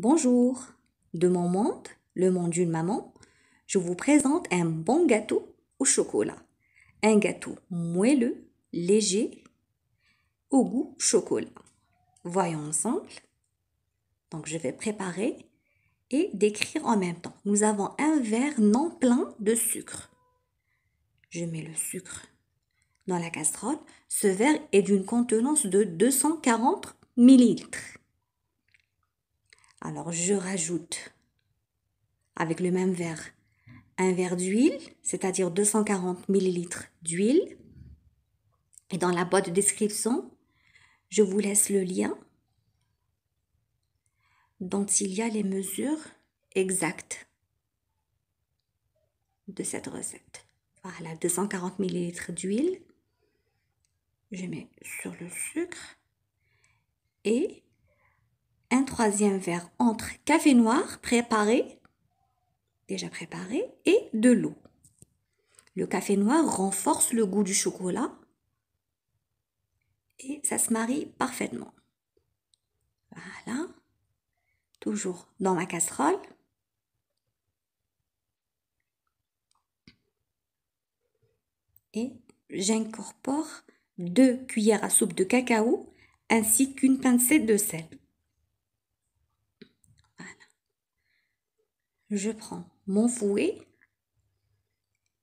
Bonjour, de mon monde, le monde d'une maman, je vous présente un bon gâteau au chocolat. Un gâteau moelleux, léger, au goût chocolat. Voyons ensemble. Donc je vais préparer et décrire en même temps. Nous avons un verre non plein de sucre. Je mets le sucre dans la casserole. Ce verre est d'une contenance de 240 millilitres. Alors je rajoute avec le même verre un verre d'huile, c'est-à-dire 240 millilitres d'huile. Et dans la boîte de description, je vous laisse le lien dont il y a les mesures exactes de cette recette. Voilà, 240 millilitres d'huile. Je mets sur le sucre et un troisième verre entre café noir déjà préparé, et de l'eau. Le café noir renforce le goût du chocolat et ça se marie parfaitement. Voilà, toujours dans ma casserole. Et j'incorpore 2 cuillères à soupe de cacao ainsi qu'une pincée de sel. Voilà. Je prends mon fouet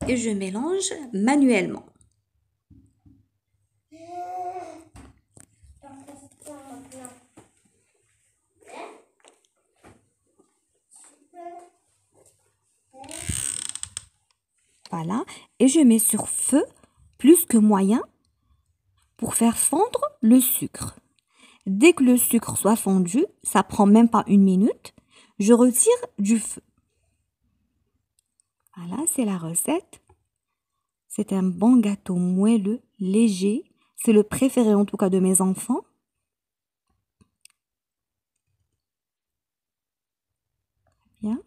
et je mélange manuellement. Voilà, et je mets sur feu plus que moyen pour faire fondre le sucre. Dès que le sucre soit fondu, ça prend même pas 1 minute, je retire du feu. Voilà, c'est la recette. C'est un bon gâteau moelleux, léger. C'est le préféré en tout cas de mes enfants. Bien.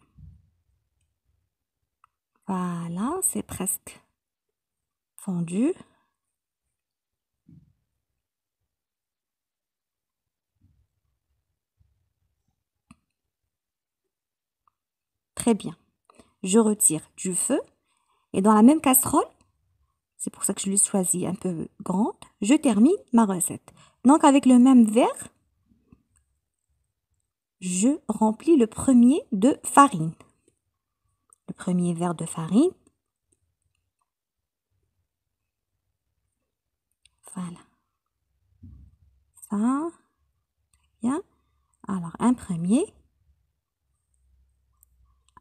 Voilà, c'est presque fondu. Très bien. Je retire du feu et dans la même casserole, c'est pour ça que je l'ai choisi un peu grande, je termine ma recette. Donc avec le même verre, je remplis le premier de farine. Le premier verre de farine. Voilà. Ça, bien. Alors un premier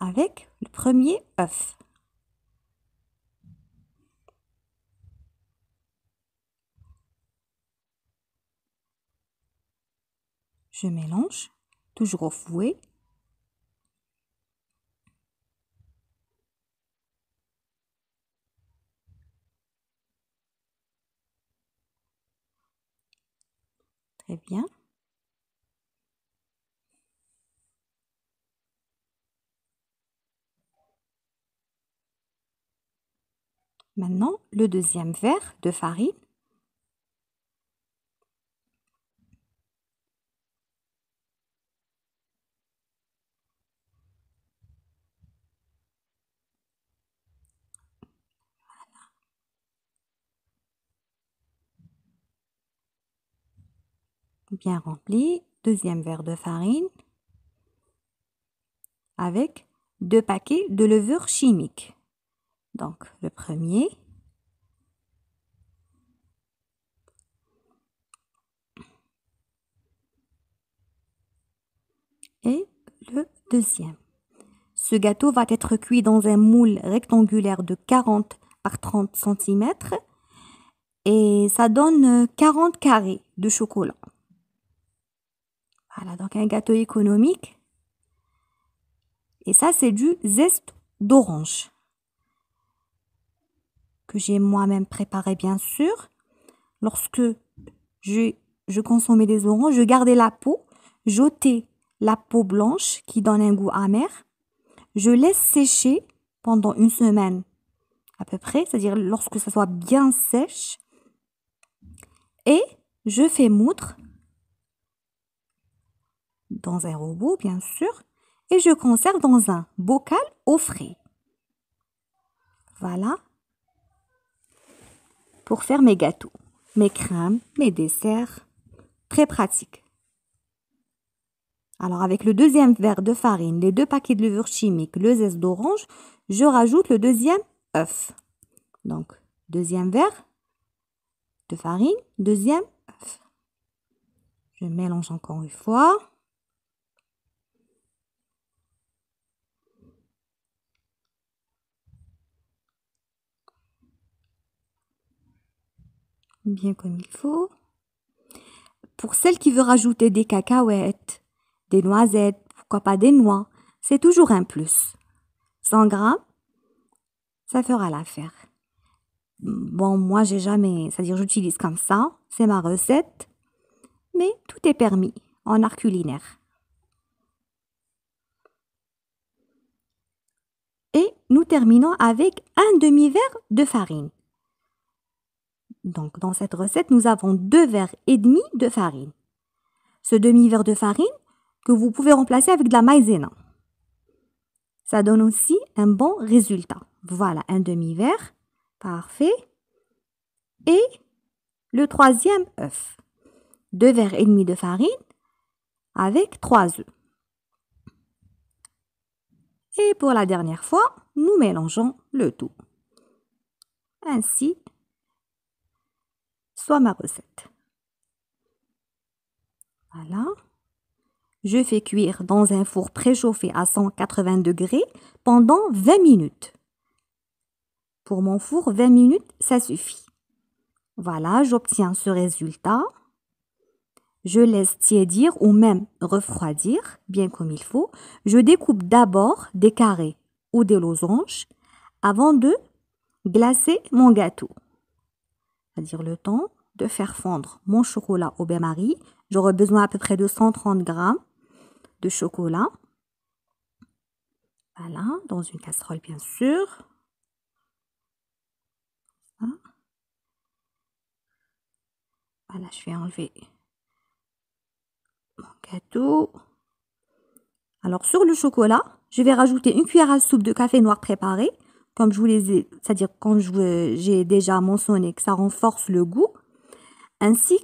avec le premier œuf. Je mélange, toujours au fouet. Très bien. Maintenant, le deuxième verre de farine. Bien rempli. Deuxième verre de farine avec 2 paquets de levure chimique. Donc, le premier. Et le deuxième. Ce gâteau va être cuit dans un moule rectangulaire de 40 par 30 cm et ça donne 40 carrés de chocolat. Voilà, donc un gâteau économique. Et ça, c'est du zeste d'orange que j'ai moi-même préparé, bien sûr. Lorsque je consommais des oranges, je gardais la peau, j'ôtais la peau blanche qui donne un goût amer. Je laisse sécher pendant 1 semaine à peu près, c'est-à-dire lorsque ça soit bien sèche. Et je fais moudre dans un robot, bien sûr, et je conserve dans un bocal au frais. Voilà. Pour faire mes gâteaux, mes crèmes, mes desserts. Très pratique. Alors, avec le deuxième verre de farine, les 2 paquets de levure chimique, le zeste d'orange, je rajoute le deuxième œuf. Donc, deuxième verre de farine, deuxième œuf. Je mélange encore une fois. Bien comme il faut. Pour celle qui veut rajouter des cacahuètes, des noisettes, pourquoi pas des noix, c'est toujours un plus. 100 grammes, ça fera l'affaire. Bon, moi, j'ai jamais, c'est-à-dire j'utilise comme ça, c'est ma recette, mais tout est permis en art culinaire. Et nous terminons avec un demi-verre de farine. Donc, dans cette recette, nous avons 2 verres et demi de farine. Ce demi-verre de farine que vous pouvez remplacer avec de la maïzena. Ça donne aussi un bon résultat. Voilà, un demi-verre. Parfait. Et le troisième œuf. 2 verres et demi de farine avec 3 œufs. Et pour la dernière fois, nous mélangeons le tout. Ainsi soit ma recette. Voilà. Je fais cuire dans un four préchauffé à 180 degrés pendant 20 minutes. Pour mon four, 20 minutes, ça suffit. Voilà, j'obtiens ce résultat. Je laisse tiédir ou même refroidir, bien comme il faut. Je découpe d'abord des carrés ou des losanges avant de glacer mon gâteau. C'est-à-dire le temps de faire fondre mon chocolat au bain-marie. J'aurai besoin à peu près de 130 grammes de chocolat. Voilà, dans une casserole bien sûr. Voilà, je vais enlever mon gâteau. Alors sur le chocolat, je vais rajouter une cuillère à soupe de café noir préparé. Comme je vous les ai, c'est-à-dire quand j'ai déjà mentionné que ça renforce le goût. Ainsi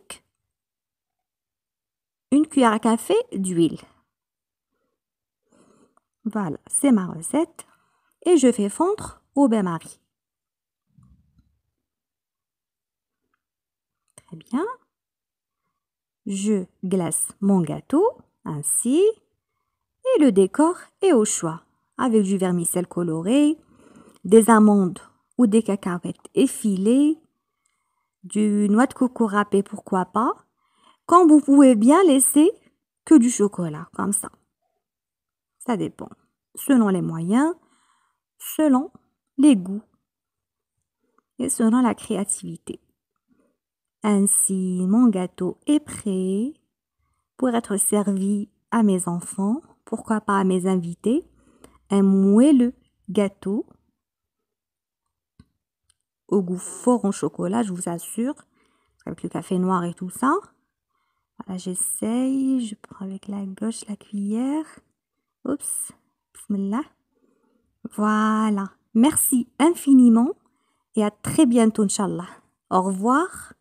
qu'une cuillère à café d'huile. Voilà, c'est ma recette. Et je fais fondre au bain-marie. Très bien. Je glace mon gâteau, ainsi. Et le décor est au choix. Avec du vermicelle coloré, des amandes ou des cacahuètes effilées, du noix de coco râpé, pourquoi pas. Quand vous pouvez bien laisser que du chocolat, comme ça. Ça dépend. Selon les moyens, selon les goûts et selon la créativité. Ainsi, mon gâteau est prêt pour être servi à mes enfants, pourquoi pas à mes invités. Un moelleux gâteau au goût fort en chocolat, je vous assure, avec le café noir et tout ça. Voilà, j'essaye, je prends avec la gauche la cuillère. Oups, bismillah. Voilà, merci infiniment et à très bientôt, Inch'Allah. Au revoir.